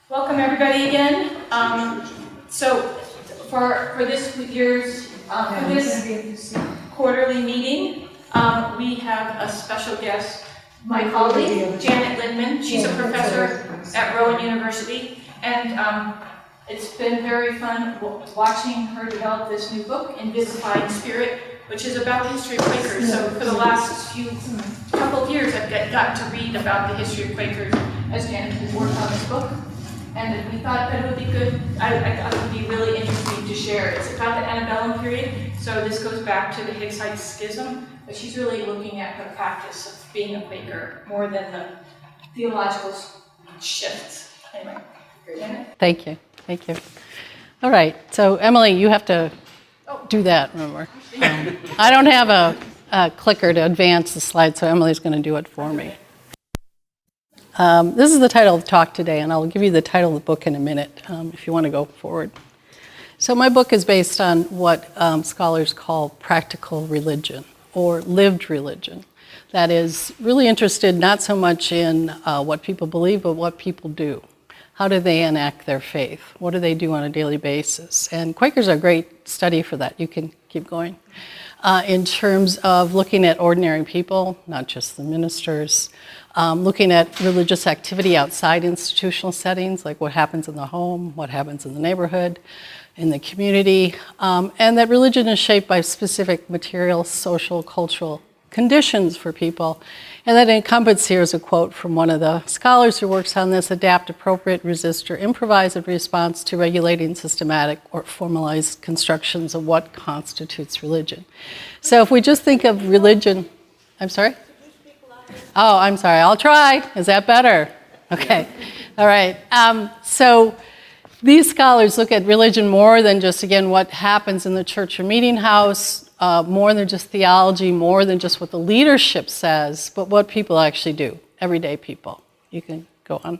Welcome everybody again. So for this year's this quarterly meeting, we have a special guest, my colleague Janet Lindman. She's a professor at Rowan University, and it's been very fun watching her develop this new book, In Vivifying Spirit, which is about the history of Quakers. So for the last couple of years, I've gotten to read about the history of Quakers as Janet has worked on this book. And we thought that it would be good, I thought it would be really interesting to share. It's about the Antebellum period, so this goes back to the Hicksite schism, but she's really looking at the practice of being a Quaker more than the theological shifts. Anyway, Janet? Thank you. All right, so Emily, you have to do that, remember. I don't have a clicker to advance the slide, so Emily's going to do it for me. This is the title of the talk today, and I'll give you the title of the book in a minute if you want to go forward. So my book is based on what scholars call practical religion, or lived religion. That is really interested not so much in what people believe, but what people do. How do they enact their faith? What do they do on a daily basis? And Quakers are a great study for that. You can keep going. In terms of looking at ordinary people, not just the ministers, looking at religious activity outside institutional settings, like what happens in the home, what happens in the neighborhood, in the community, and that religion is shaped by specific material, social, cultural conditions for people. And that encompasses here is a quote from one of the scholars who works on this: adapt, appropriate, resist, or improvise in response to regulating systematic or formalized constructions of what constitutes religion. So if we just think of religion, I'm sorry? Oh, I'm sorry, I'll try. Is that better? Okay, all right. So these scholars look at religion more than just, again, what happens in the church or meeting house, more than just theology, more than just what the leadership says, but what people actually do, everyday people. You can go on.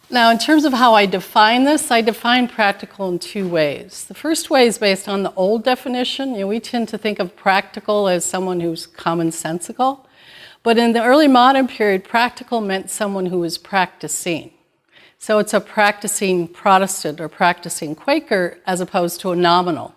Now, in terms of how I define this, I define practical in two ways. The first way is based on the old definition. We tend to think of practical as someone who's commonsensical, but in the early modern period, practical meant someone who was practicing. So it's a practicing Protestant or practicing Quaker as opposed to a nominal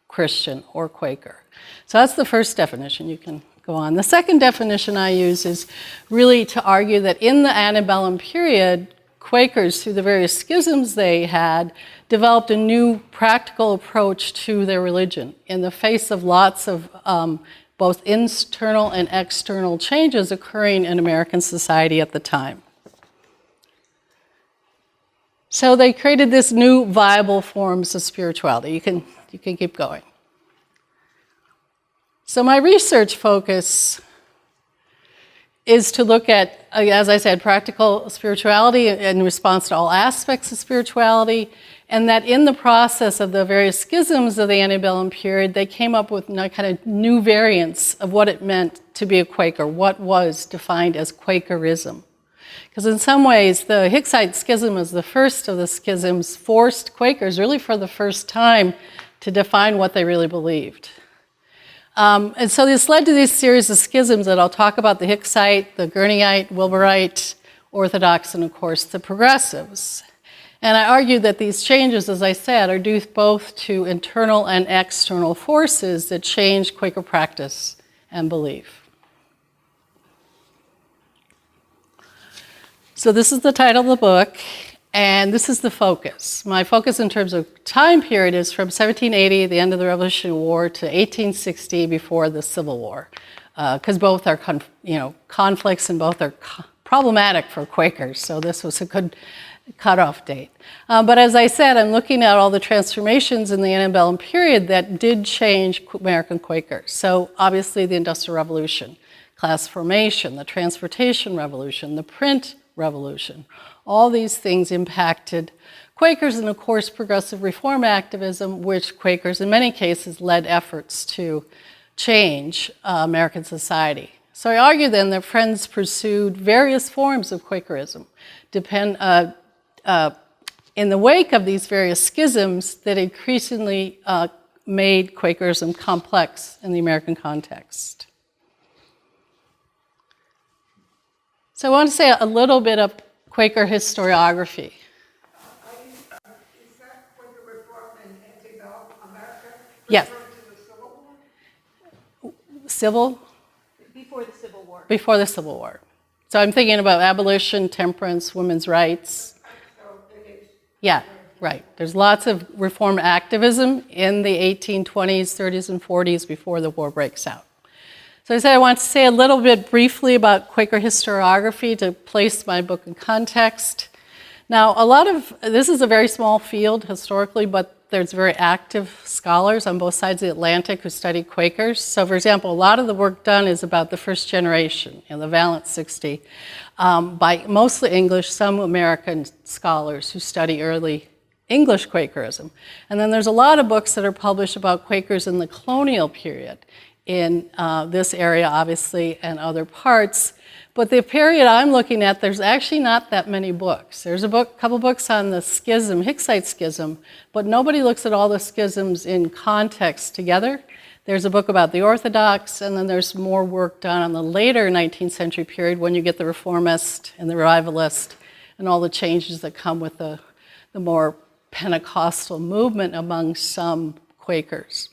Christian or Quaker. So that's the first definition. You can go on. The second definition I use is really to argue that in the Antebellum period, Quakers, through the various schisms they had, developed a new practical approach to their religion in the face of lots of both internal and external changes occurring in American society at the time. So they created this new viable forms of spirituality. You can keep going. So my research focus is to look at, as I said, practical spirituality in response to all aspects of spirituality, and that in the process of the various schisms of the Antebellum period, they came up with kind of new variants of what it meant to be a Quaker, what was defined as Quakerism. Because in some ways, the Hicksite schism as the first of the schisms forced Quakers, really for the first time, to define what they really believed. And so this led to this series of schisms that I'll talk about: the Hicksite, the Gurneyite, Wilburite, Orthodox, and of course the Progressives. And I argue that these changes, as I said, are due both to internal and external forces that change Quaker practice and belief. So this is the title of the book, and this is the focus. My focus in terms of time period is from 1780, the end of the Revolutionary War, to 1860, before the Civil War, because both are conflicts and both are problematic for Quakers, so this was a good cutoff date. But as I said, I'm looking at all the transformations in the Antebellum period that did change American Quakers. So obviously the Industrial Revolution, class formation, the Transportation Revolution, the Print Revolution. All these things impacted Quakers, and of course progressive reform activism, which Quakers in many cases led efforts to change American society. So I argue then that Friends pursued various forms of Quakerism, in the wake of these various schisms that increasingly made Quakerism complex in the American context. So I want to say a little bit of Quaker historiography. Is that Quaker reform in Antebellum America? Yes. Referring to the Civil War? Civil? Before the Civil War. Before the Civil War. So I'm thinking about abolition, temperance, women's rights. So it is. Yeah, right. There's lots of reform activism in the 1820s, 30s, and 40s before the war breaks out. So I said I want to say a little bit briefly about Quaker historiography to place my book in context. Now, this is a very small field historically, but there's very active scholars on both sides of the Atlantic who study Quakers. So, for example, a lot of the work done is about the first generation, the Valence 60, by mostly English, some American scholars who study early English Quakerism. And then there's a lot of books that are published about Quakers in the colonial period in this area, obviously, and other parts. But the period I'm looking at, there's actually not that many books. There's a couple books on the schism, Hicksite schism, but nobody looks at all the schisms in context together. There's a book about the Orthodox, and then there's more work done on the later 19th century period when you get the Reformist and the Revivalist and all the changes that come with the more Pentecostal movement among some Quakers.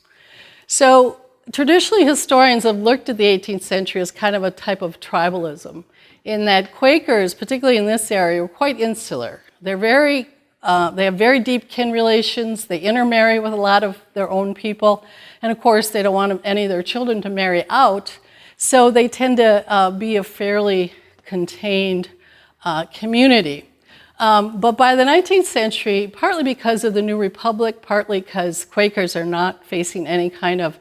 So traditionally, historians have looked at the 18th century as kind of a type of tribalism, in that Quakers, particularly in this area, were quite insular. They have very deep kin relations. They intermarry with a lot of their own people, and of course, they don't want any of their children to marry out. So they tend to be a fairly contained community. But by the 19th century, partly because of the New Republic, partly because Quakers are not facing any kind of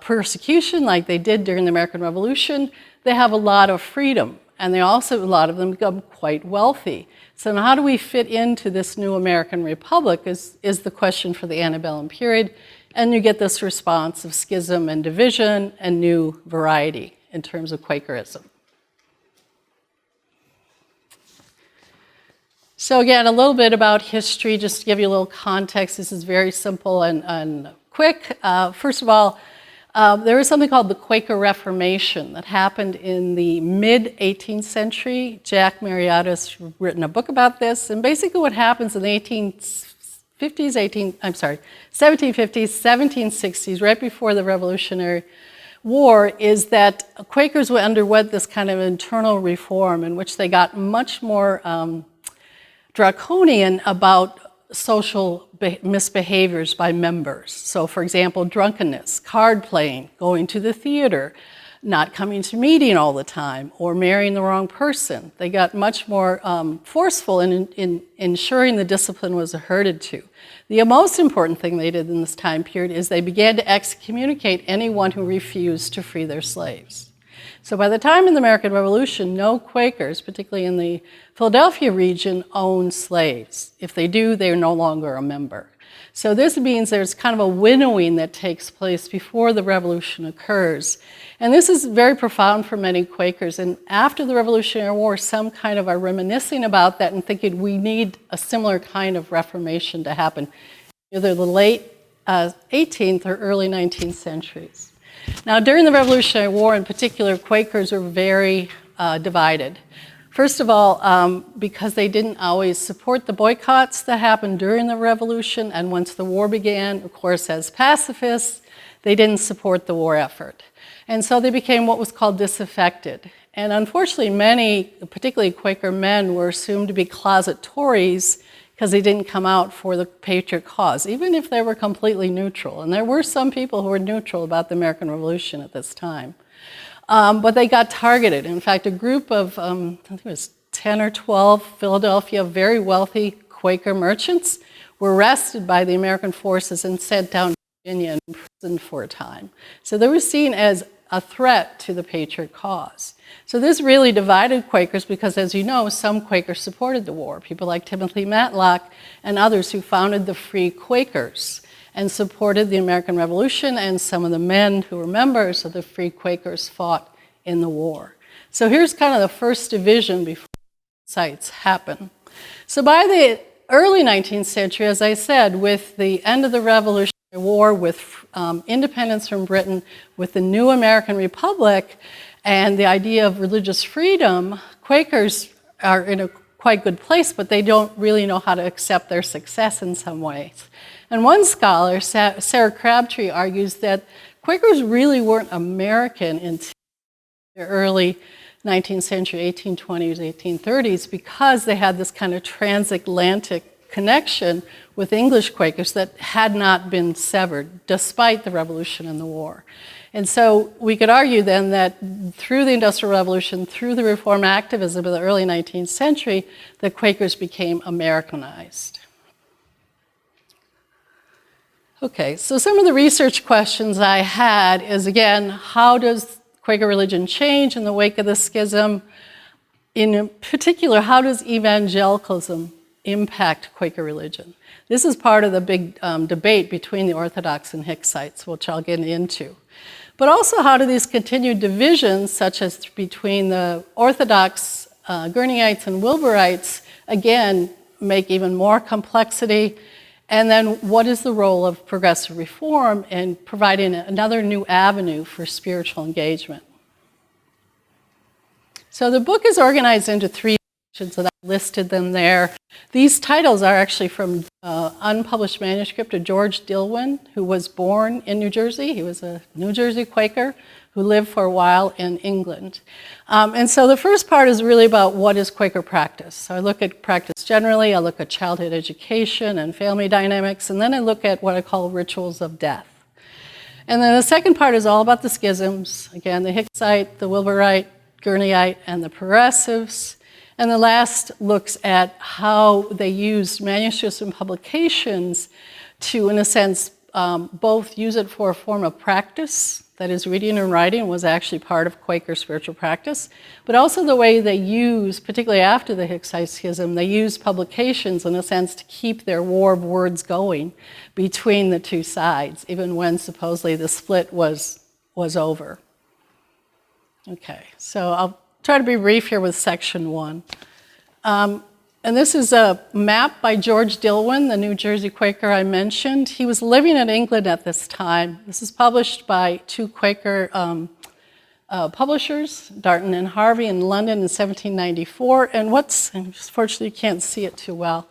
persecution like they did during the American Revolution, they have a lot of freedom, and they also, a lot of them become quite wealthy. So now how do we fit into this new American Republic is the question for the Antebellum period, and you get this response of schism and division and new variety in terms of Quakerism. So again, a little bit about history, just to give you a little context. This is very simple and quick. First of all, there was something called the Quaker Reformation that happened in the mid-18th century. Jack Mariotta's written a book about this, and basically what happens in the 1750s, 1760s, right before the Revolutionary War, is that Quakers underwent this kind of internal reform in which they got much more draconian about social misbehaviors by members. So, for example, drunkenness, card playing, going to the theater, not coming to meeting all the time, or marrying the wrong person. They got much more forceful in ensuring the discipline was adhered to. The most important thing they did in this time period is they began to excommunicate anyone who refused to free their slaves. So by the time of the American Revolution, no Quakers, particularly in the Philadelphia region, own slaves. If they do, they're no longer a member. So this means there's kind of a winnowing that takes place before the revolution occurs. And this is very profound for many Quakers. And after the Revolutionary War, some kind of are reminiscing about that and thinking we need a similar kind of reformation to happen, either the late 18th or early 19th centuries. Now, during the Revolutionary War in particular, Quakers were very divided. First of all, because they didn't always support the boycotts that happened during the Revolution, and once the war began, of course, as pacifists, they didn't support the war effort. And so they became what was called disaffected. And unfortunately, many, particularly Quaker men, were assumed to be closet Tories because they didn't come out for the patriot cause, even if they were completely neutral. And there were some people who were neutral about the American Revolution at this time. But they got targeted. In fact, a group of, I think it was 10 or 12 Philadelphia very wealthy Quaker merchants were arrested by the American forces and sent down to Virginia and imprisoned for a time. So they were seen as a threat to the patriot cause. So this really divided Quakers because, as you know, some Quakers supported the war. People like Timothy Matlock and others who founded the Free Quakers and supported the American Revolution, and some of the men who were members of the Free Quakers fought in the war. So here's kind of the first division before sites happen. So by the early 19th century, as I said, with the end of the Revolutionary War, with independence from Britain, with the new American Republic, and the idea of religious freedom, Quakers are in a quite good place, but they don't really know how to accept their success in some ways. And one scholar, Sarah Crabtree, argues that Quakers really weren't American until the early 19th century, 1820s, 1830s, because they had this kind of transatlantic connection with English Quakers that had not been severed, despite the Revolution and the war. And so we could argue then that through the Industrial Revolution, through the Reform activism of the early 19th century, the Quakers became Americanized. Okay, so some of the research questions I had is, again, how does Quaker religion change in the wake of the schism? In particular, how does evangelicalism impact Quaker religion? This is part of the big debate between the Orthodox and Hicksites, which I'll get into. But also, how do these continued divisions, such as between the Orthodox Gurneyites and Wilburites, again, make even more complexity? And then what is the role of progressive reform in providing another new avenue for spiritual engagement? So the book is organized into three sections, and I listed them there. These titles are actually from unpublished manuscript of George Dillwyn, who was born in New Jersey. He was a New Jersey Quaker who lived for a while in England. And so the first part is really about what is Quaker practice. So I look at practice generally, I look at childhood education and family dynamics, and then I look at what I call rituals of death. And then the second part is all about the schisms. Again, the Hicksite, the Wilburite, Gurneyite, and the Progressives. And the last looks at how they used manuscripts and publications to, in a sense, both use it for a form of practice, that is, reading and writing was actually part of Quaker spiritual practice, but also the way they use, particularly after the Hicksite schism, they used publications, in a sense, to keep their war of words going between the two sides, even when supposedly the split was over. Okay, so I'll try to be brief here with section 1. And this is a map by George Dillwyn, the New Jersey Quaker I mentioned. He was living in England at this time. This is published by two Quaker publishers, Darton and Harvey, in London in 1794. And unfortunately you can't see it too well,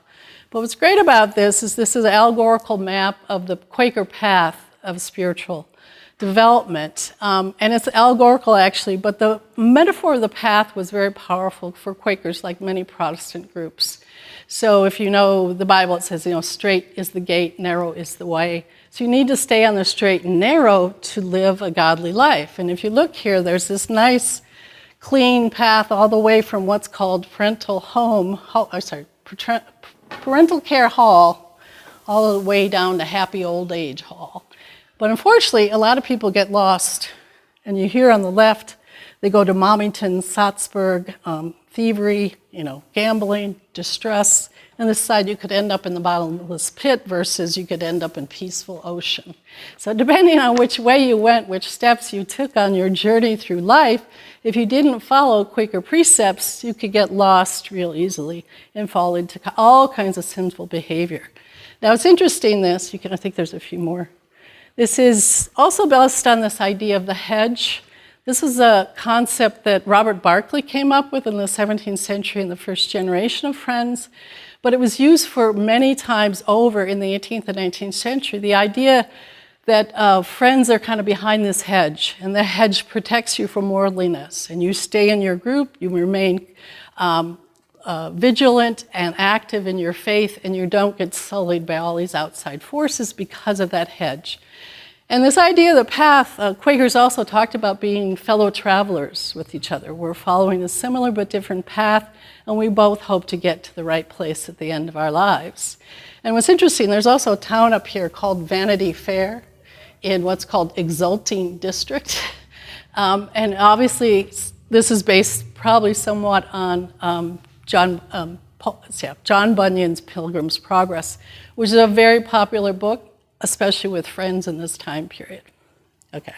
but what's great about this is an allegorical map of the Quaker path of spiritual development. And it's allegorical, actually, but the metaphor of the path was very powerful for Quakers, like many Protestant groups. So if you know the Bible, it says, straight is the gate, narrow is the way. So you need to stay on the straight and narrow to live a godly life. And if you look here, there's this nice, clean path all the way from what's called parental care hall, all the way down to happy old age hall. But unfortunately, a lot of people get lost. And you hear on the left, they go to Momington, Salzburg, thievery, gambling, distress. And this side, you could end up in the bottomless pit versus you could end up in peaceful ocean. So depending on which way you went, which steps you took on your journey through life, if you didn't follow Quaker precepts, you could get lost real easily and fall into all kinds of sinful behavior. Now, it's interesting I think there's a few more. This is also based on this idea of the hedge. This is a concept that Robert Barclay came up with in the 17th century in the first generation of Friends, but it was used for many times over in the 18th and 19th century. The idea that friends are kind of behind this hedge, and the hedge protects you from worldliness, and you stay in your group, you remain vigilant and active in your faith, and you don't get sullied by all these outside forces because of that hedge. And this idea of the path, Quakers also talked about being fellow travelers with each other. We're following a similar but different path, and we both hope to get to the right place at the end of our lives. And what's interesting, there's also a town up here called Vanity Fair in what's called Exulting District. And obviously, this is based probably somewhat on John Bunyan's Pilgrim's Progress, which is a very popular book, especially with Friends in this time period. Okay,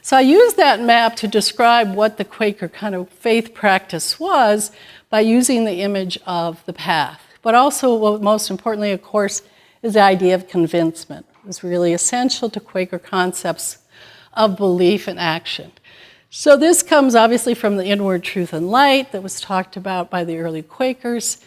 so I used that map to describe what the Quaker kind of faith practice was by using the image of the path. But also, what most importantly, of course, is the idea of convincement. It's really essential to Quaker concepts of belief and action. So this comes obviously from the inward truth and light that was talked about by the early Quakers.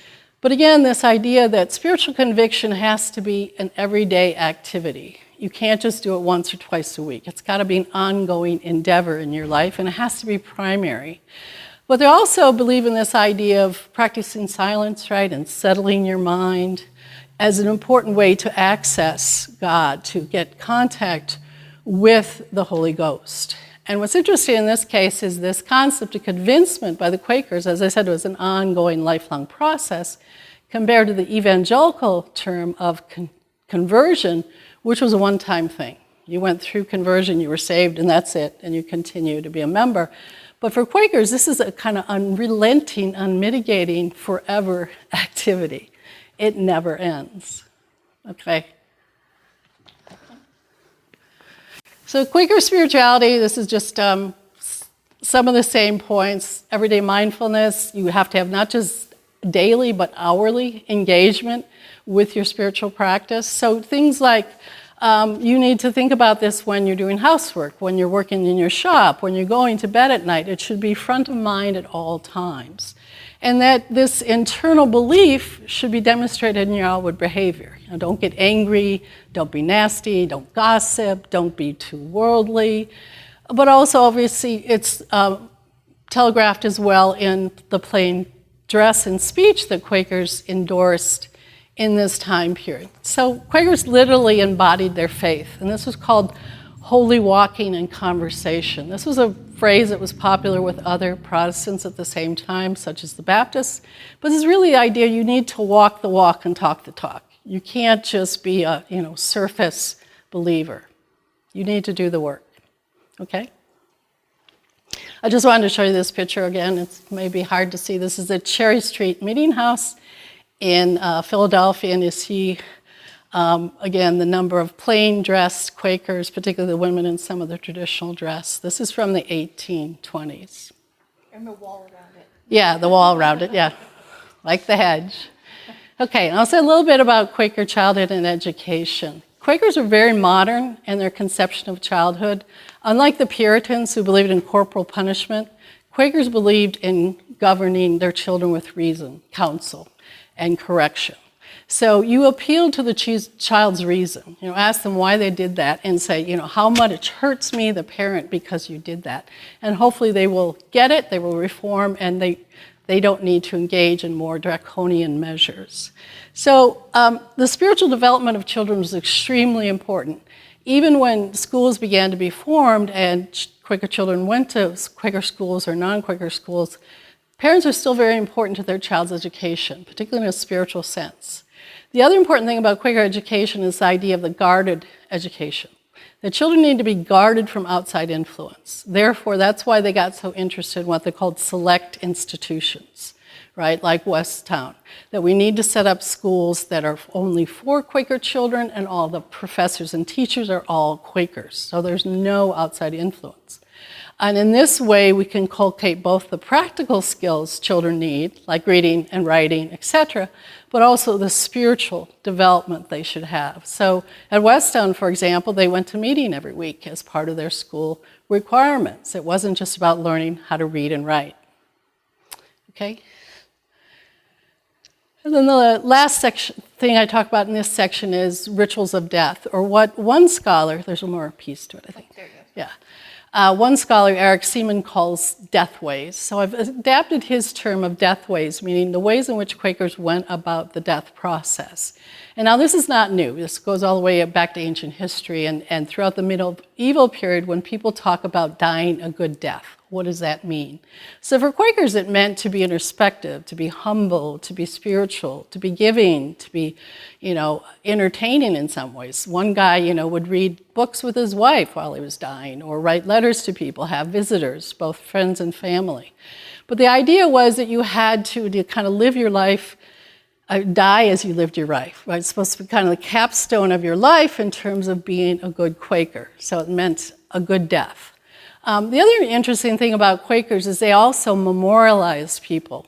But again, this idea that spiritual conviction has to be an everyday activity. You can't just do it once or twice a week. It's got to be an ongoing endeavor in your life, and it has to be primary. But they also believe in this idea of practicing silence, right, and settling your mind as an important way to access God, to get contact with the Holy Ghost. And what's interesting in this case is this concept of convincement by the Quakers, as I said, was an ongoing, lifelong process, compared to the evangelical term of conversion, which was a one-time thing. You went through conversion, you were saved, and that's it, and you continue to be a member. But for Quakers, this is a kind of unrelenting, unmitigating, forever activity. It never ends, okay? So Quaker spirituality, this is just some of the same points. Everyday mindfulness, you have to have not just daily but hourly engagement with your spiritual practice. So things like you need to think about this when you're doing housework, when you're working in your shop, when you're going to bed at night. It should be front of mind at all times. And that this internal belief should be demonstrated in your outward behavior. You know, don't get angry, don't be nasty, don't gossip, don't be too worldly. But also, obviously, it's telegraphed as well in the plain dress and speech that Quakers endorsed in this time period. So Quakers literally embodied their faith, and this was called holy walking and conversation. This was a phrase that was popular with other Protestants at the same time, such as the Baptists, but it's really the idea you need to walk the walk and talk the talk. You can't just be a surface believer. You need to do the work, okay? I just wanted to show you this picture again. It's maybe hard to see. This is the Cherry Street Meeting House in Philadelphia, and you see, again, the number of plain-dressed Quakers, particularly the women in some of the traditional dress. This is from the 1820s. And the wall around it. Yeah, the wall around it, yeah, like the hedge. Okay, and I'll say a little bit about Quaker childhood and education. Quakers are very modern in their conception of childhood. Unlike the Puritans who believed in corporal punishment, Quakers believed in governing their children with reason, counsel, and correction. So you appeal to the child's reason. Ask them why they did that and say, how much it hurts me, the parent, because you did that. And hopefully they will get it, they will reform, and they don't need to engage in more draconian measures. So the spiritual development of children was extremely important. Even when schools began to be formed and Quaker children went to Quaker schools or non-Quaker schools, parents are still very important to their child's education, particularly in a spiritual sense. The other important thing about Quaker education is the idea of the guarded education. The children need to be guarded from outside influence. Therefore, that's why they got so interested in what they called select institutions, right, like Westtown. That we need to set up schools that are only for Quaker children, and all the professors and teachers are all Quakers. So there's no outside influence. And in this way, we can inculcate both the practical skills children need, like reading and writing, etc., but also the spiritual development they should have. So at Westtown, for example, they went to meeting every week as part of their school requirements. It wasn't just about learning how to read and write. Okay? And then the last thing I talk about in this section is rituals of death, or what one scholar, there's more piece to it, I think. There you go. Yeah. One scholar, Eric Seaman, calls death ways. So I've adapted his term of death ways, meaning the ways in which Quakers went about the death process. And now this is not new. This goes all the way back to ancient history and throughout the medieval period when people talk about dying a good death. What does that mean? So for Quakers, it meant to be introspective, to be humble, to be spiritual, to be giving, to be, entertaining in some ways. One guy, would read books with his wife while he was dying, or write letters to people, have visitors, both friends and family. But the idea was that you had to kind of live your life, die as you lived your life, right? It's supposed to be kind of the capstone of your life in terms of being a good Quaker. So it meant a good death. The other interesting thing about Quakers is they also memorialized people.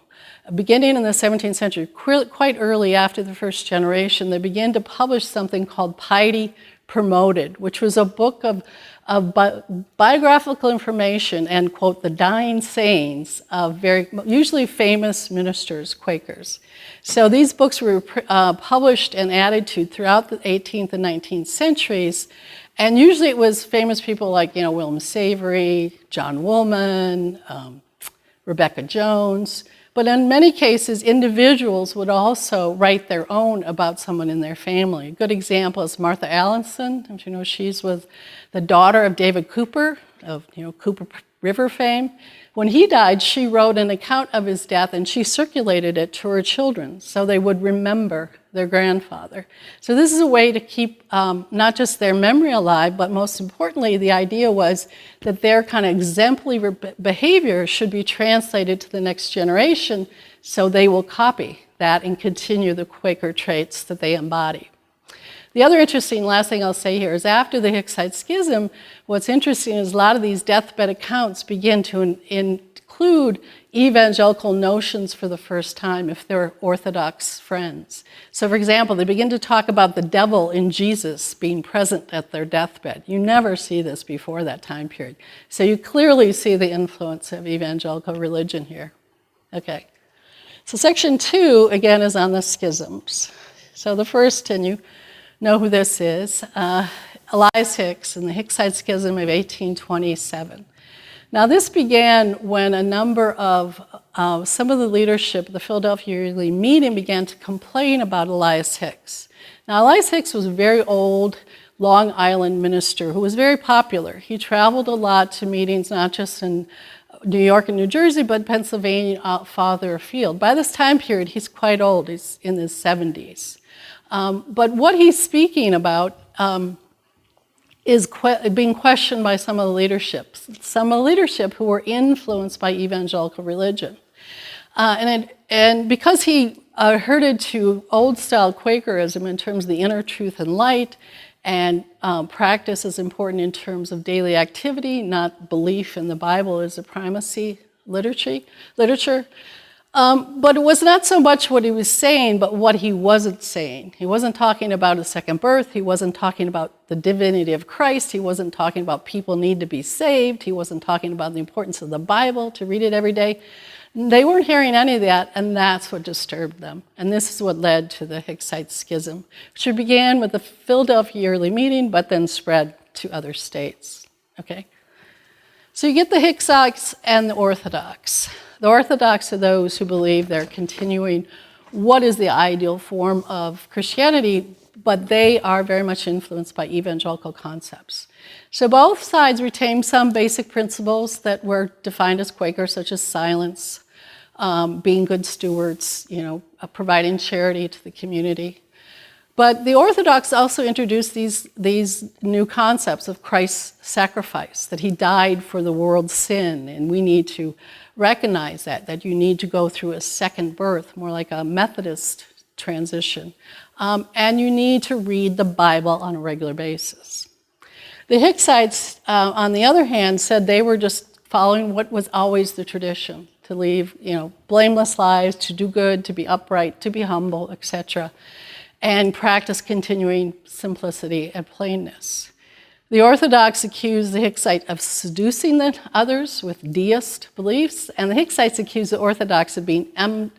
Beginning in the 17th century, quite early after the first generation, they began to publish something called piety promoted, which was a book of biographical information and, quote, the dying sayings of usually famous ministers, Quakers. So these books were published and added to throughout the 18th and 19th centuries, and usually it was famous people like, William Savory, John Woolman, Rebecca Jones. But in many cases, individuals would also write their own about someone in their family. A good example is Martha Allinson. Don't you know she's was the daughter of David Cooper, of Cooper River fame. When he died, she wrote an account of his death, and she circulated it to her children so they would remember their grandfather. So this is a way to keep not just their memory alive, but most importantly, the idea was that their kind of exemplary behavior should be translated to the next generation so they will copy that and continue the Quaker traits that they embody. The other interesting last thing I'll say here is after the Hicksite Schism, what's interesting is a lot of these deathbed accounts begin to include evangelical notions for the first time if they're Orthodox friends. So for example, they begin to talk about the devil in Jesus being present at their deathbed. You never see this before that time period. So you clearly see the influence of evangelical religion here. Okay. So section 2, again, is on the schisms. So the first, and you know who this is, Elias Hicks and the Hicksite Schism of 1827. Now this began when a number of some of the leadership of the Philadelphia Yearly Meeting began to complain about Elias Hicks. Now Elias Hicks was a very old Long Island minister who was very popular. He traveled a lot to meetings not just in New York and New Jersey, but Pennsylvania, farther afield. By this time period, he's quite old. He's in his 70s. But what he's speaking about is being questioned by some of the leadership who were influenced by evangelical religion. And because he adhered to old-style Quakerism in terms of the inner truth and light, and practice is important in terms of daily activity, not belief in the Bible as a primacy literature. But it was not so much what he was saying, but what he wasn't saying. He wasn't talking about a second birth. He wasn't talking about the divinity of Christ. He wasn't talking about people need to be saved. He wasn't talking about the importance of the Bible, to read it every day. They weren't hearing any of that, and that's what disturbed them. And this is what led to the Hicksite Schism, which began with the Philadelphia Yearly Meeting, but then spread to other states. Okay? So you get the Hicksites and the Orthodox. The Orthodox are those who believe they're continuing what is the ideal form of Christianity, but they are very much influenced by evangelical concepts. So both sides retain some basic principles that were defined as Quaker, such as silence, being good stewards, providing charity to the community. But the Orthodox also introduced these new concepts of Christ's sacrifice, that he died for the world's sin, and we need to recognize that you need to go through a second birth, more like a Methodist transition, and you need to read the Bible on a regular basis. The Hicksites, on the other hand, said they were just following what was always the tradition, to leave, blameless lives, to do good, to be upright, to be humble, etc., and practice continuing simplicity and plainness. The Orthodox accused the Hicksite of seducing the others with deist beliefs, and the Hicksites accused the Orthodox of being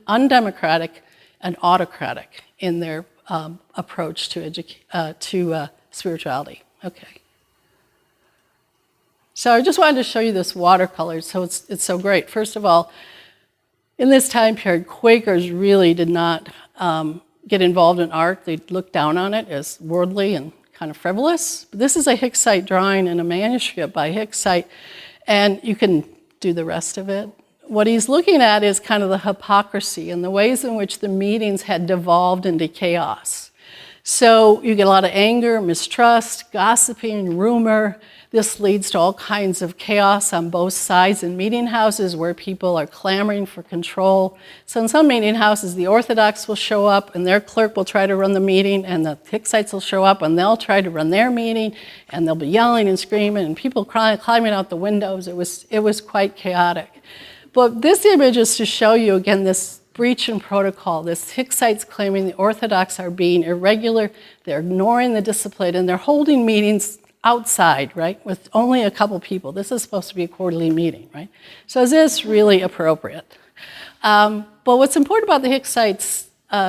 undemocratic and autocratic in their approach to spirituality. Okay. So I just wanted to show you this watercolor, so it's so great. First of all, in this time period, Quakers really did not get involved in art. They looked down on it as worldly and kind of frivolous. But this is a Hicksite drawing in a manuscript by Hicksite, and you can do the rest of it. What he's looking at is kind of the hypocrisy and the ways in which the meetings had devolved into chaos. So you get a lot of anger, mistrust, gossiping, rumor. This leads to all kinds of chaos on both sides in meeting houses where people are clamoring for control. So in some meeting houses, the Orthodox will show up and their clerk will try to run the meeting, and the Hicksites will show up and they'll try to run their meeting, and they'll be yelling and screaming and people climbing out the windows. It was quite chaotic. But this image is to show you, again, this breach in protocol. This Hicksites claiming the Orthodox are being irregular, they're ignoring the discipline, and they're holding meetings outside, right, with only a couple people. This is supposed to be a quarterly meeting, right? So is this really appropriate? But what's important about the Hicksites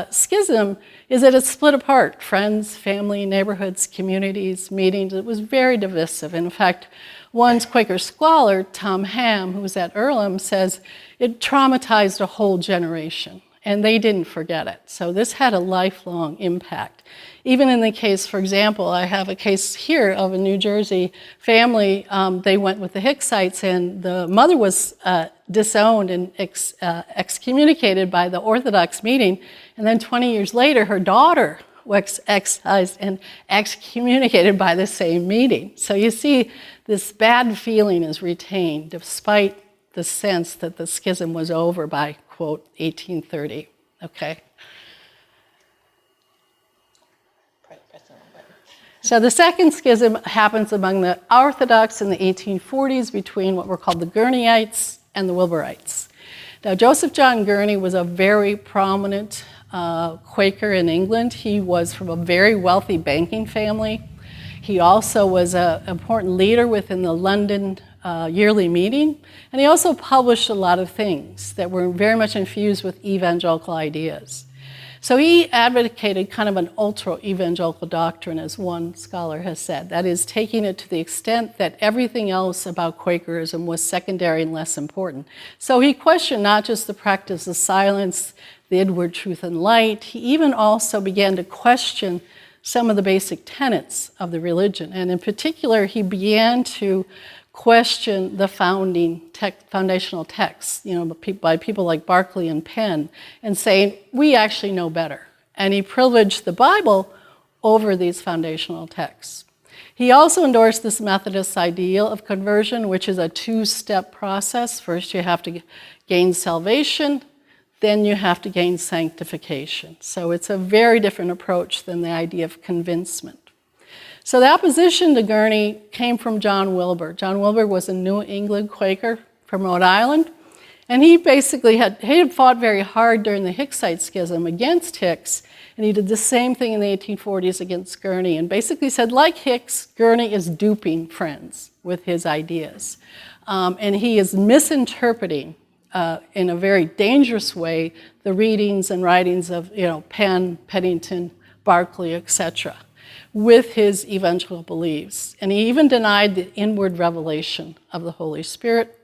schism is that it's split apart. Friends, family, neighborhoods, communities, meetings. It was very divisive. In fact, one Quaker scholar, Tom Ham, who was at Earlham, says it traumatized a whole generation, and they didn't forget it. So this had a lifelong impact. Even in the case, for example, I have a case here of a New Jersey family. They went with the Hicksites, and the mother was disowned and excommunicated by the Orthodox meeting. And then 20 years later, her daughter was excised and excommunicated by the same meeting. So you see, this bad feeling is retained despite the sense that the schism was over by, quote, 1830, okay? So the second schism happens among the Orthodox in the 1840s between what were called the Gurneyites and the Wilburites. Now, Joseph John Gurney was a very prominent Quaker in England. He was from a very wealthy banking family. He also was an important leader within the London yearly meeting, and he also published a lot of things that were very much infused with evangelical ideas. So he advocated kind of an ultra-evangelical doctrine, as one scholar has said. That is, taking it to the extent that everything else about Quakerism was secondary and less important. So he questioned not just the practice of silence, the inward truth and light. He even also began to question some of the basic tenets of the religion. And in particular, he began to question the foundational texts, by people like Berkeley and Penn, and saying, we actually know better. And he privileged the Bible over these foundational texts. He also endorsed this Methodist ideal of conversion, which is a two-step process. First, you have to gain salvation, then you have to gain sanctification. So it's a very different approach than the idea of convincement. So the opposition to Gurney came from John Wilbur. John Wilbur was a New England Quaker from Rhode Island, and he basically had fought very hard during the Hicksite schism against Hicks, and he did the same thing in the 1840s against Gurney, and basically said, like Hicks, Gurney is duping friends with his ideas. And he is misinterpreting, in a very dangerous way, the readings and writings of Penn, Pennington, Berkeley, etc., with his evangelical beliefs. And he even denied the inward revelation of the Holy Spirit.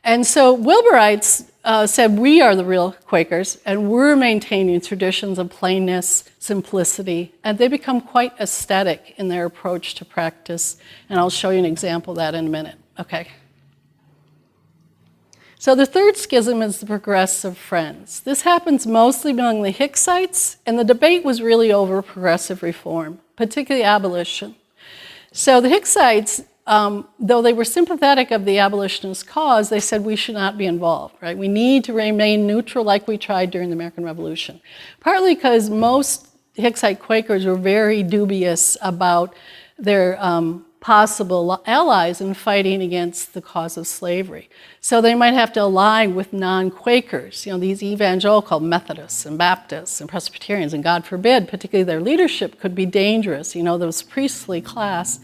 And so Wilburites said, we are the real Quakers, and we're maintaining traditions of plainness, simplicity, and they become quite aesthetic in their approach to practice. And I'll show you an example of that in a minute. Okay. So the third schism is the Progressive Friends. This happens mostly among the Hicksites, and the debate was really over progressive reform, particularly abolition. So the Hicksites, though they were sympathetic of the abolitionist cause, they said we should not be involved, right? We need to remain neutral like we tried during the American Revolution. Partly because most Hicksite Quakers were very dubious about their possible allies in fighting against the cause of slavery. So they might have to ally with non-Quakers, these evangelical Methodists and Baptists and Presbyterians, and God forbid, particularly their leadership could be dangerous. Those priestly class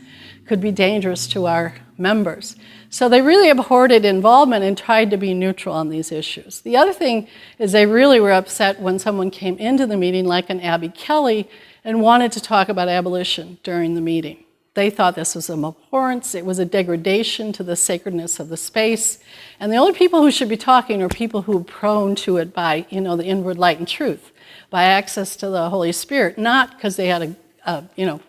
could be dangerous to our members. So they really abhorred involvement and tried to be neutral on these issues. The other thing is they really were upset when someone came into the meeting, like an Abby Kelly, and wanted to talk about abolition during the meeting. They thought this was an abhorrence, it was a degradation to the sacredness of the space, and the only people who should be talking are people who are prone to it by, the inward light and truth, by access to the Holy Spirit, not because they had a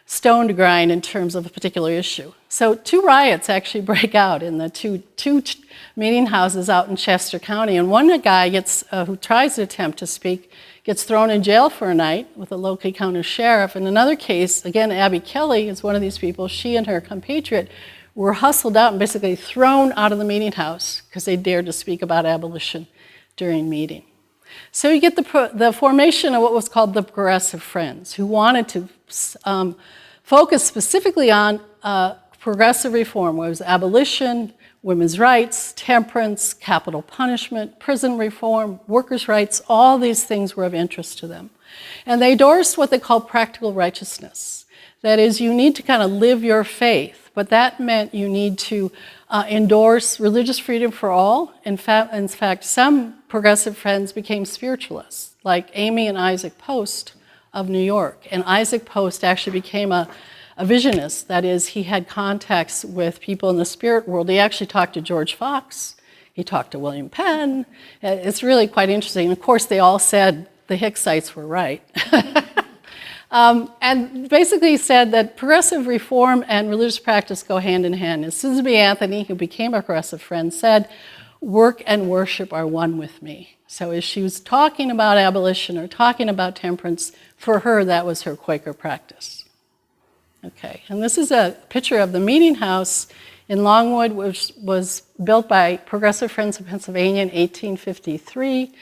stone to grind in terms of a particular issue. So 2 riots actually break out in the two meeting houses out in Chester County, and one guy who tries to attempt to speak gets thrown in jail for a night with a local county sheriff. In another case, again, Abby Kelly is one of these people. She and her compatriot were hustled out and basically thrown out of the meeting house because they dared to speak about abolition during meeting. So you get the formation of what was called the Progressive Friends, who wanted to focus specifically on progressive reform, whether it was abolition, women's rights, temperance, capital punishment, prison reform, workers' rights, all these things were of interest to them. And they endorsed what they called practical righteousness. That is, you need to kind of live your faith, but that meant you need to endorse religious freedom for all. In fact, some progressive friends became spiritualists, like Amy and Isaac Post of New York. And Isaac Post actually became a visionist. That is, he had contacts with people in the spirit world. He actually talked to George Fox. He talked to William Penn. It's really quite interesting. And of course, they all said the Hicksites were right. And basically said that progressive reform and religious practice go hand in hand. And Susan B. Anthony, who became a progressive friend, said, work and worship are one with me. So as she was talking about abolition or talking about temperance, for her, that was her Quaker practice. Okay, and this is a picture of the meeting house in Longwood, which was built by Progressive Friends of Pennsylvania in 1853.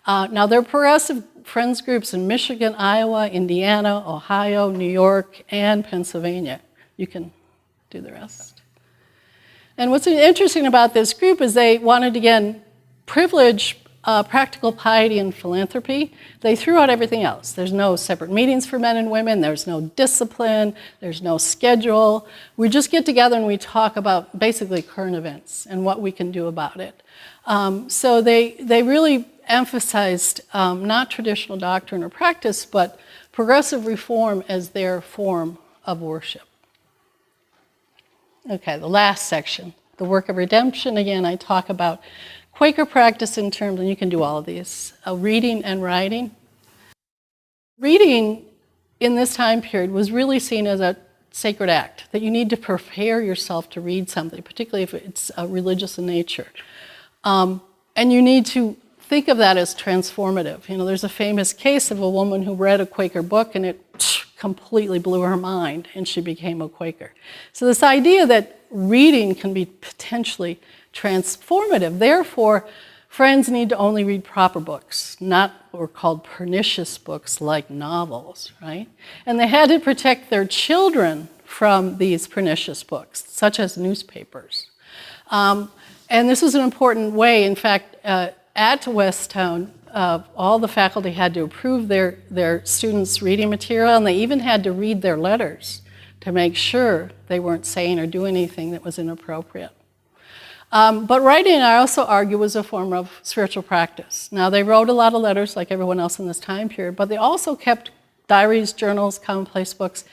Now, there are progressive friends groups in Michigan, Iowa, Indiana, Ohio, New York, and Pennsylvania. You can do the rest. And what's interesting about this group is they wanted to, again, privilege practical piety and philanthropy. They threw out everything else. There's no separate meetings for men and women. There's no discipline. There's no schedule. We just get together and we talk about basically current events and what we can do about it. So they really emphasized not traditional doctrine or practice, but progressive reform as their form of worship. Okay, the last section, the work of redemption. Again, I talk about Quaker practice in terms, and you can do all of these, reading and writing. Reading in this time period was really seen as a sacred act, that you need to prepare yourself to read something, particularly if it's religious in nature. And you need to think of that as transformative. You know, there's a famous case of a woman who read a Quaker book and it completely blew her mind and she became a Quaker. So this idea that reading can be potentially transformative. Therefore, friends need to only read proper books, not what were called pernicious books like novels, right? And they had to protect their children from these pernicious books, such as newspapers. And this was an important way. In fact, at Westtown, all the faculty had to approve their students' reading material, and they even had to read their letters to make sure they weren't saying or doing anything that was inappropriate. But writing, I also argue, was a form of spiritual practice. Now, they wrote a lot of letters like everyone else in this time period, but they also kept diaries, journals, commonplace books,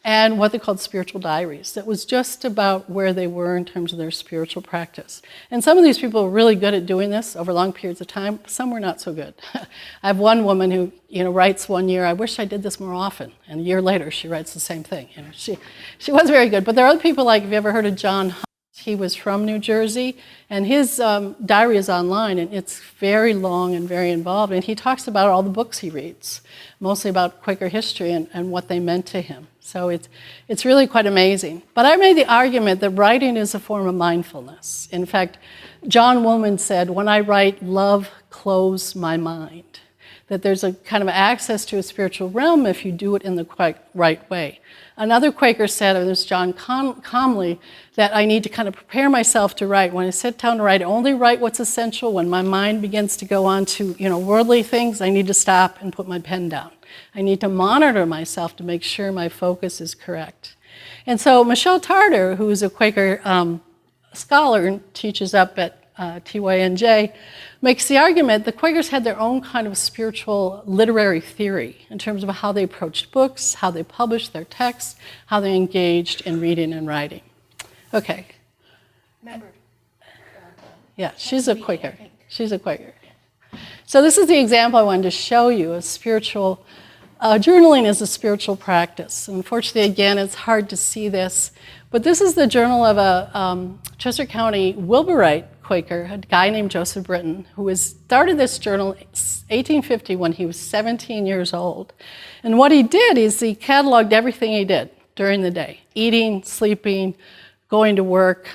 and what they called spiritual diaries. That was just about where they were in terms of their spiritual practice. And some of these people were really good at doing this over long periods of time. Some were not so good. I have one woman who, writes one year, I wish I did this more often. And a year later, she writes the same thing. She was very good. But there are other people like, have you ever heard of John Hunt? He was from New Jersey, and his diary is online, and it's very long and very involved. And he talks about all the books he reads, mostly about Quaker history and what they meant to him. So it's really quite amazing. But I made the argument that writing is a form of mindfulness. In fact, John Woolman said, when I write, love clothes my mind. That there's a kind of access to a spiritual realm if you do it in the quite right way. Another Quaker said, and this is John Comley, that I need to kind of prepare myself to write. When I sit down to write, I only write what's essential. When my mind begins to go on to worldly things, I need to stop and put my pen down. I need to monitor myself to make sure my focus is correct. And so Michelle Tarter, who is a Quaker scholar and teaches up at TYNJ, makes the argument the Quakers had their own kind of spiritual literary theory in terms of how they approached books, how they published their texts, how they engaged in reading and writing. Okay. Remember. Yeah, she's a Quaker. She's a Quaker. So this is the example I wanted to show you of spiritual, journaling as a spiritual practice. Unfortunately, again, it's hard to see this, but this is the journal of a Chester County Wilburite Quaker, a guy named Joseph Britton, who started this journal in 1850 when he was 17 years old. And what he did is he cataloged everything he did during the day, eating, sleeping, going to work,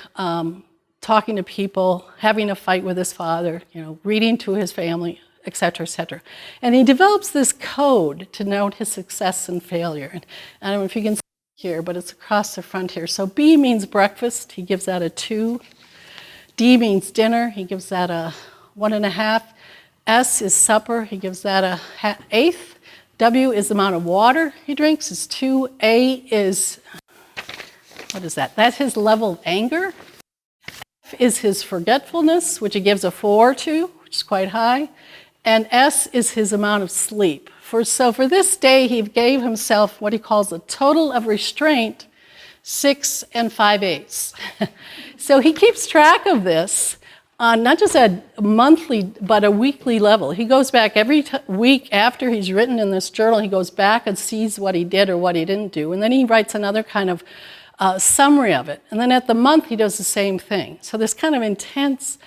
talking to people, having a fight with his father, reading to his family, et cetera, et cetera. And he develops this code to note his success and failure. And I don't know if you can see it here, but it's across the front here. So B means breakfast. He gives that a 2. D means dinner, he gives that a 1.5. S is supper, he gives that a 1/8. W is the amount of water he drinks, is 2. A is, what is that? That's his level of anger. F is his forgetfulness, which he gives a 4 to, which is quite high. And S is his amount of sleep. So for this day, he gave himself what he calls a total of restraint, 6 5/8. So he keeps track of this on not just a monthly, but a weekly level. He goes back every week after he's written in this journal, he goes back and sees what he did or what he didn't do. And then he writes another kind of summary of it. And then at the month, he does the same thing. So this kind of intense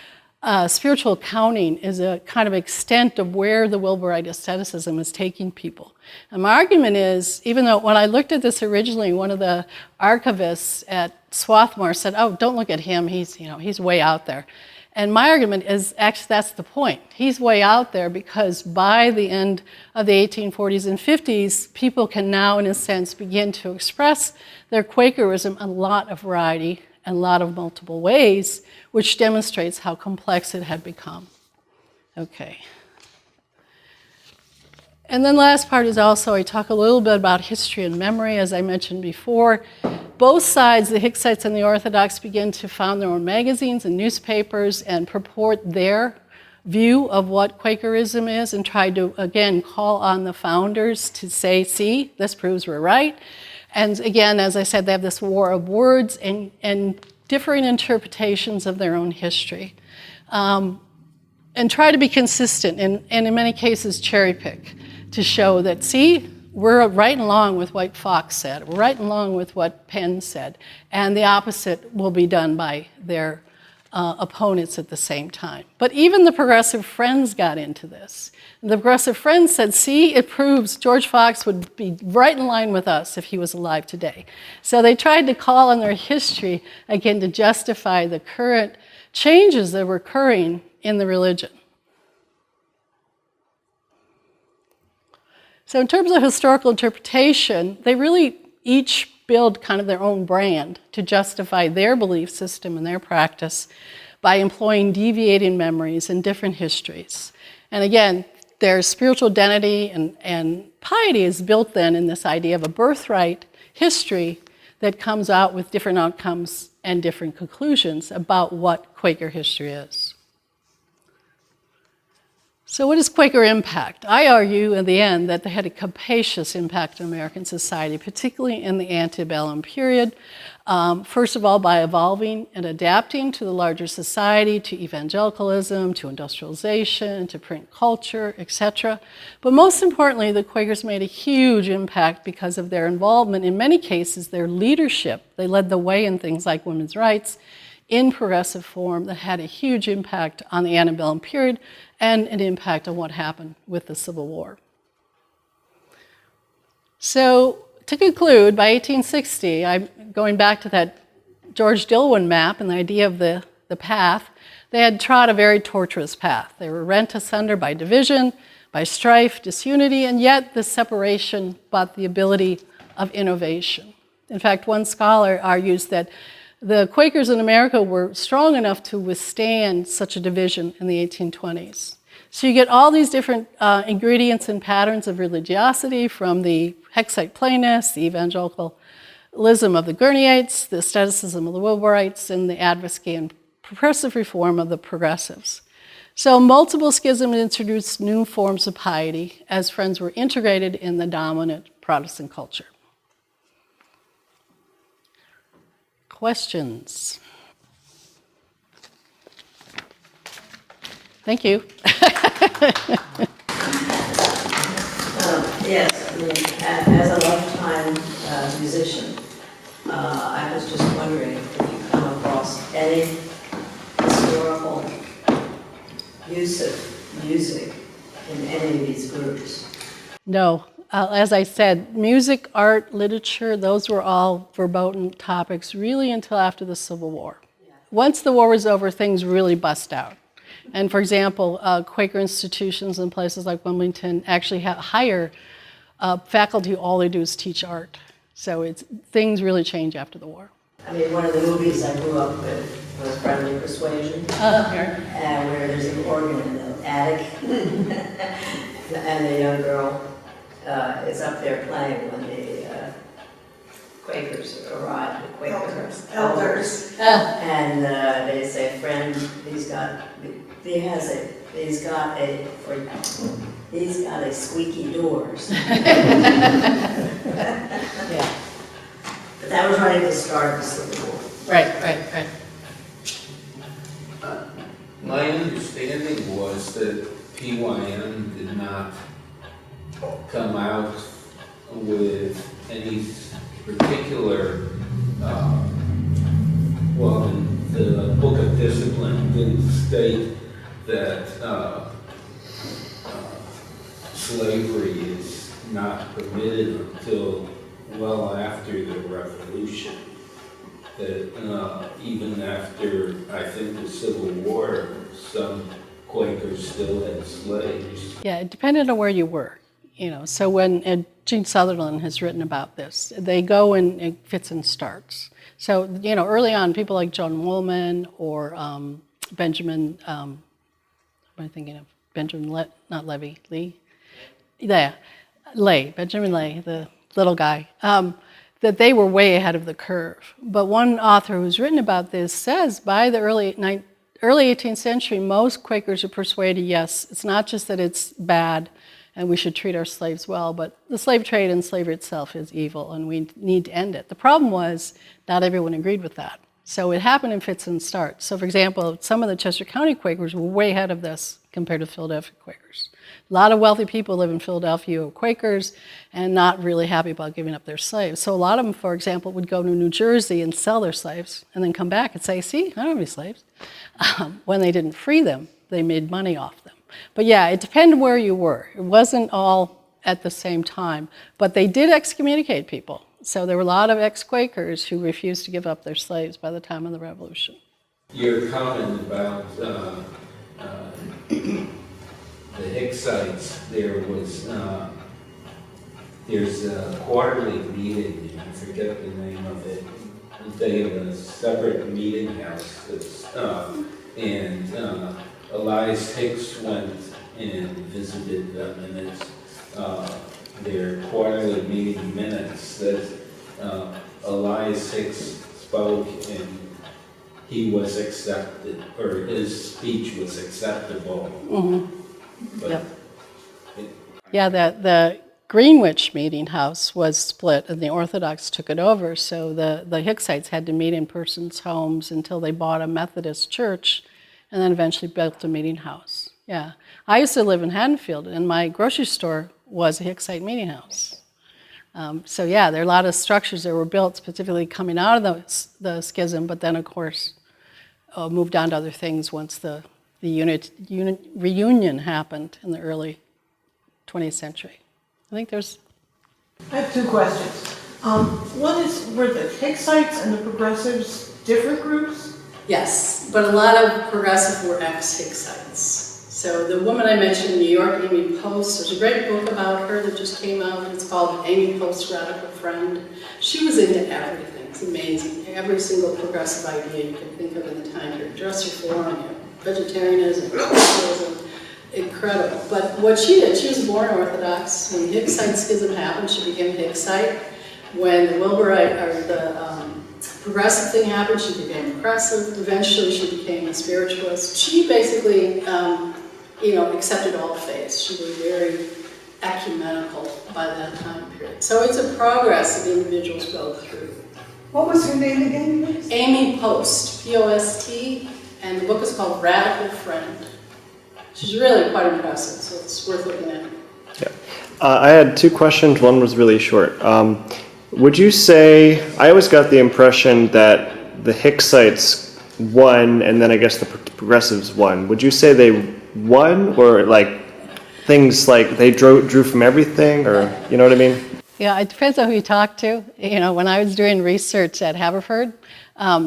spiritual accounting is a kind of extent of where the Wilburite asceticism is taking people. And my argument is, even though when I looked at this originally, one of the archivists at Swarthmore said, "Oh, don't look at him, he's way out there." And my argument is, actually, that's the point. He's way out there because by the end of the 1840s and 50s, people can now, in a sense, begin to express their Quakerism in a lot of variety and a lot of multiple ways, which demonstrates how complex it had become. Okay. And then last part is also, I talk a little bit about history and memory, as I mentioned before. Both sides, the Hicksites and the Orthodox, begin to found their own magazines and newspapers and purport their view of what Quakerism is and try to, again, call on the founders to say, see, this proves we're right. And again, as I said, they have this war of words and differing interpretations of their own history. And try to be consistent and in many cases cherry pick to show that, see, we're right along with what Fox said, we're right along with what Penn said, and the opposite will be done by their opponents at the same time. But even the Progressive Friends got into this. And the Progressive Friends said, see, it proves George Fox would be right in line with us if he was alive today. So they tried to call on their history, again, to justify the current changes that were occurring in the religion. So in terms of historical interpretation, they really each build kind of their own brand to justify their belief system and their practice by employing deviating memories and different histories. And again, their spiritual identity and piety is built then in this idea of a birthright history that comes out with different outcomes and different conclusions about what Quaker history is. So what is Quaker impact? I argue in the end that they had a capacious impact on American society, particularly in the antebellum period. First of all, by evolving and adapting to the larger society, to evangelicalism, to industrialization, to print culture, etc. But most importantly, the Quakers made a huge impact because of their involvement, in many cases, their leadership. They led the way in things like women's rights in progressive form that had a huge impact on the antebellum period and an impact on what happened with the Civil War. So to conclude, by 1860, I'm going back to that George Dillwyn map and the idea of the path, they had trod a very tortuous path. They were rent asunder by division, by strife, disunity, and yet the separation but the ability of innovation. In fact, one scholar argues that the Quakers in America were strong enough to withstand such a division in the 1820s. So you get all these different ingredients and patterns of religiosity from the Hicksite Plainists, the evangelicalism of the Gurneites, the asceticism of the Wilburites, and the advocacy and progressive reform of the progressives. So multiple schisms introduced new forms of piety as Friends were integrated in the dominant Protestant culture. Questions? Thank you. Yes, I mean, as a lifetime musician, I was just wondering if you come across any historical use of music in any of these groups. No. As I said, music, art, literature, those were all verboten topics really until after the Civil War. Yeah. Once the war was over, things really bust out. And for example, Quaker institutions in places like Wilmington actually hire faculty who all they do is teach art. So things really change after the war. I mean, one of the movies I grew up with with friendly persuasion, Here. and where there's an organ in the attic, and the young girl is up there playing when the Quakers arrive, the Quaker elders. And they say, friend, he's got a squeaky doors. Yeah. But that was ready to start the Civil War. Right. My understanding was that PYM did not come out with any particular, well, in the Book of Discipline didn't state that slavery is not permitted until well after the Revolution. That even after, I think, the Civil War, some Quakers still had slaves. Yeah, it depended on where you were. So when Gene Sutherland has written about this, they go in fits and starts. So, early on, people like John Woolman or Benjamin, what am I thinking of? Benjamin Lee? Yeah, Benjamin Lay, the little guy, that they were way ahead of the curve. But one author who's written about this says by the early 18th century, most Quakers are persuaded, yes, it's not just that it's bad and we should treat our slaves well, but the slave trade and slavery itself is evil and we need to end it. The problem was not everyone agreed with that. So it happened in fits and starts. So for example, some of the Chester County Quakers were way ahead of this compared to Philadelphia Quakers. A lot of wealthy people live in Philadelphia who are Quakers and not really happy about giving up their slaves. So a lot of them, for example, would go to New Jersey and sell their slaves and then come back and say, see, I don't have any slaves. When they didn't free them, they made money off them. But yeah, it depended where you were. It wasn't all at the same time, but they did excommunicate people. So there were a lot of ex-Quakers who refused to give up their slaves by the time of the Revolution. Your comment about the Hicksites, there's a quarterly meeting, I forget the name of it. They have a separate meeting house and Elias Hicks went and visited them, and it's their quarterly meeting minutes that Elias Hicks spoke and he was accepted, or his speech was acceptable. Mm-hmm. But yep. Yeah, the Greenwich meeting house was split and the Orthodox took it over, so the Hicksites had to meet in persons' homes until they bought a Methodist church and then eventually built a meeting house. Yeah. I used to live in Haddonfield and my grocery store was a Hicksite meeting house. So yeah, there are a lot of structures that were built specifically coming out of the schism, but then of course moved on to other things once the reunion happened in the early 20th century. I have two questions. One is, were the Hicksites and the Progressives different groups? Yes, but a lot of progressive were ex-Hicksites. So the woman I mentioned in New York, Amy Post, there's a great book about her that just came out. It's called Amy Post's Radical Friend. She was into everything. It's amazing. Every single progressive idea you can think of in the time period. Dress reform, vegetarianism, socialism, incredible. But what she did, she was born Orthodox. When the Hicksite schism happened, she became a Hicksite. When the Wilburite, or the progressive thing happened, she became progressive. Eventually, she became a spiritualist. She basically, accepted all faiths. She was very ecumenical by that time period. So it's a progress that individuals go through. What was her name again, please? Amy Post, P-O-S-T, and the book is called Radical Friend. She's really quite impressive, so it's worth looking at. Yeah. I had two questions. One was really short. Would you say, I always got the impression that the Hicksites won and then I guess the Progressives won. Would you say they won, or like things like they drew from everything, or you know what I mean? Yeah, it depends on who you talk to. When I was doing research at Haverford,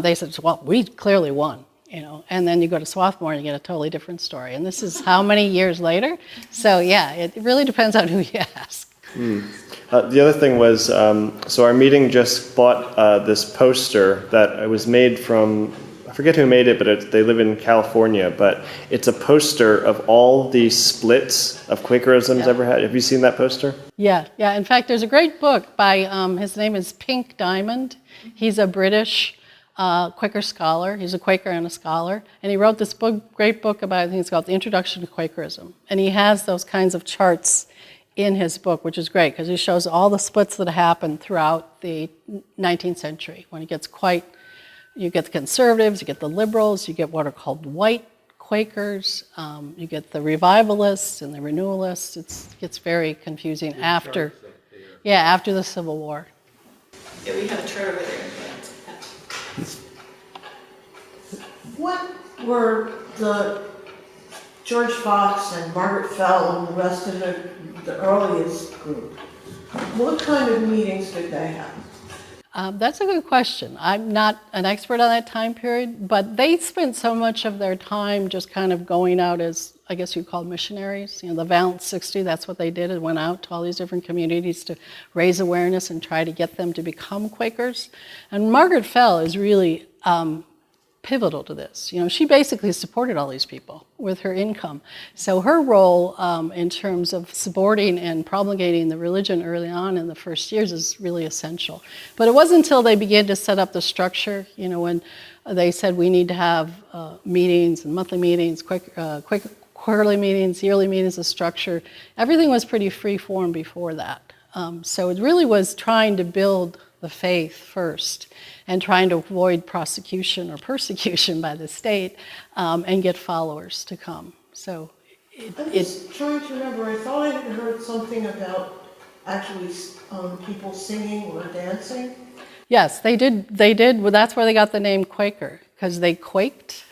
they said, well, we clearly won. And then you go to Swarthmore and you get a totally different story. And this is how many years later? So yeah, it really depends on who you ask. The other thing was, so our meeting just bought this poster that was made from, I forget who made it, but they live in California, but it's a poster of all the splits of Quakerism's ever had. Have you seen that poster? Yeah. In fact, there's a great book by, his name is Pink Diamond. He's a British Quaker scholar. He's a Quaker and a scholar. And he wrote this great book about, I think it's called The Introduction to Quakerism. And he has those kinds of charts in his book, which is great because he shows all the splits that happened throughout the 19th century. When it gets you get the conservatives, you get the liberals, you get what are called white Quakers, you get the revivalists and the renewalists. It gets very confusing after the Civil War. Yeah, we have a chart over there. What were the George Fox and Margaret Fell and the rest of the earliest group? What kind of meetings did they have? That's a good question. I'm not an expert on that time period, but they spent so much of their time just kind of going out as, I guess you'd call missionaries. You know, the Valiant 60, that's what they did. It went out to all these different communities to raise awareness and try to get them to become Quakers. And Margaret Fell is really pivotal to this. You know, she basically supported all these people with her income. So her role in terms of supporting and promulgating the religion early on in the first years is really essential. But it wasn't until they began to set up the structure, you know, when they said we need to have meetings and monthly meetings, quarterly meetings, yearly meetings, a structure. Everything was pretty free form before that. So it really was trying to build the faith first and trying to avoid prosecution or persecution by the state and get followers to come. So I'm just trying to remember, I thought I had heard something about actually people singing or dancing. Yes, they did. Well, that's where they got the name Quaker, because they quaked.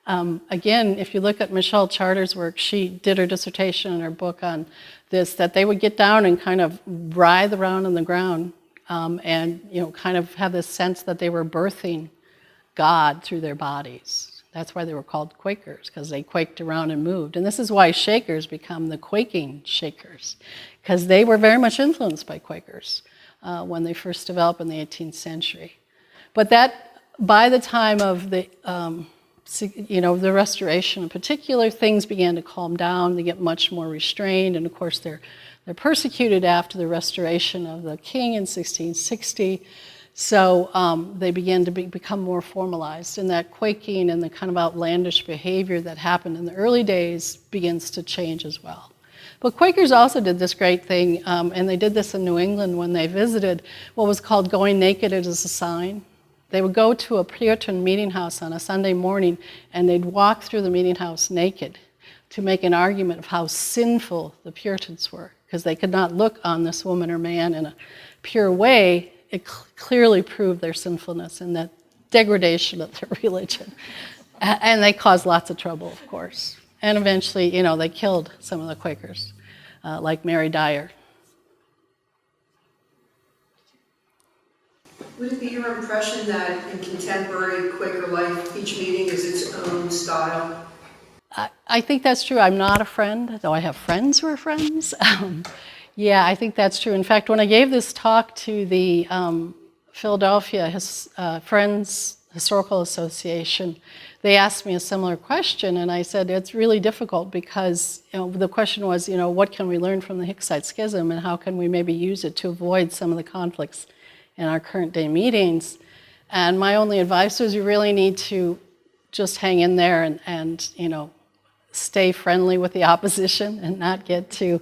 Again, if you look at Michelle Charter's work, she did her dissertation in her book on this, that they would get down and kind of writhe around on the ground and, you know, kind of have this sense that they were birthing God through their bodies. That's why they were called Quakers, because they quaked around and moved. And this is why Shakers become the quaking Shakers, because they were very much influenced by Quakers when they first developed in the 18th century. But that, by the time of the the Restoration in particular, things began to calm down. They get much more restrained, and of course they're persecuted after the restoration of the king in 1660. So they began to become more formalized, and that quaking and the kind of outlandish behavior that happened in the early days begins to change as well. But Quakers also did this great thing, and they did this in New England when they visited what was called going naked as a sign. They would go to a Puritan meeting house on a Sunday morning, and they'd walk through the meeting house naked to make an argument of how sinful the Puritans were, because they could not look on this woman or man in a pure way. It clearly proved their sinfulness and the degradation of their religion. And they caused lots of trouble, of course. And eventually, you know, they killed some of the Quakers, like Mary Dyer. Would it be your impression that in contemporary Quaker life, each meeting is its own style? I think that's true. I'm not a friend, though I have friends who are friends. Yeah, I think that's true. In fact, when I gave this talk to the Philadelphia Friends Historical Association, they asked me a similar question, and I said it's really difficult because the question was, what can we learn from the Hicksite Schism, and how can we maybe use it to avoid some of the conflicts in our current day meetings? And my only advice was you really need to just hang in there and stay friendly with the opposition and not get too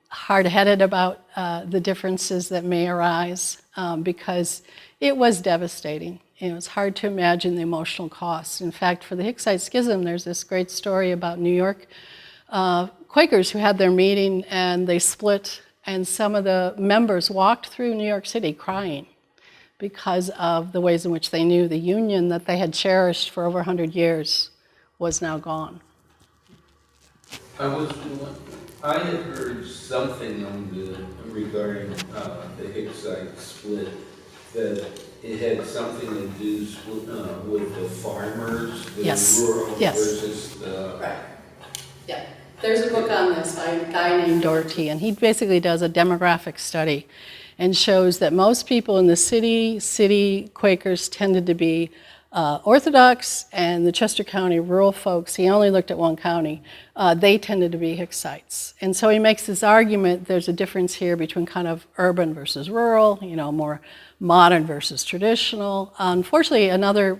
hard-headed about the differences that may arise, because it was devastating. It's hard to imagine the emotional costs. In fact, for the Hicksite Schism, there's this great story about New York Quakers who had their meeting and they split, and some of the members walked through New York City crying because of the ways in which they knew the union that they had cherished for over 100 years was now gone. I had heard something regarding the Hicksite split, that it had something to do with the farmers, the rural versus the... Right. Yeah. There's a book on this by a guy named Doherty, and he basically does a demographic study and shows that most people in the city Quakers tended to be Orthodox and the Chester County rural folks, he only looked at one county, they tended to be Hicksites. And so he makes this argument, there's a difference here between kind of urban versus rural, more modern versus traditional. Unfortunately, another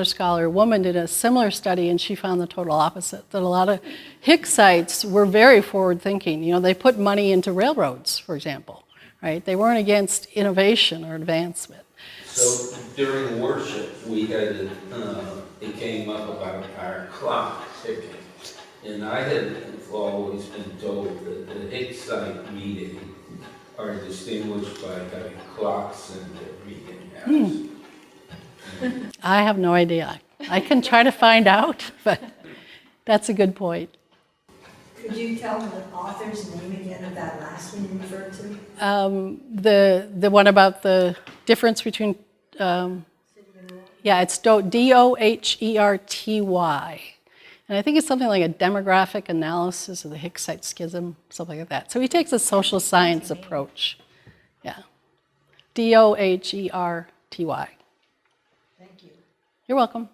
scholar, a woman, did a similar study and she found the total opposite, that a lot of Hicksites were very forward-thinking. They put money into railroads, for example, right? They weren't against innovation or advancement. So during worship, we had, it came up about our clock ticking. And I had always been told that the Hicksite meetings are distinguished by having clocks in their meeting house. I have no idea. I can try to find out, but that's a good point. Could you tell the author's name again of that last one you referred to? The one about the difference between, it's Doherty. And I think it's something like a demographic analysis of the Hicksite schism, something like that. So he takes a social science approach. Yeah. Doherty. Thank you. You're welcome.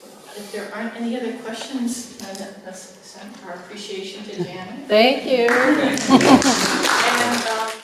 If there aren't any other questions, let's send our appreciation to Janet. Thank you.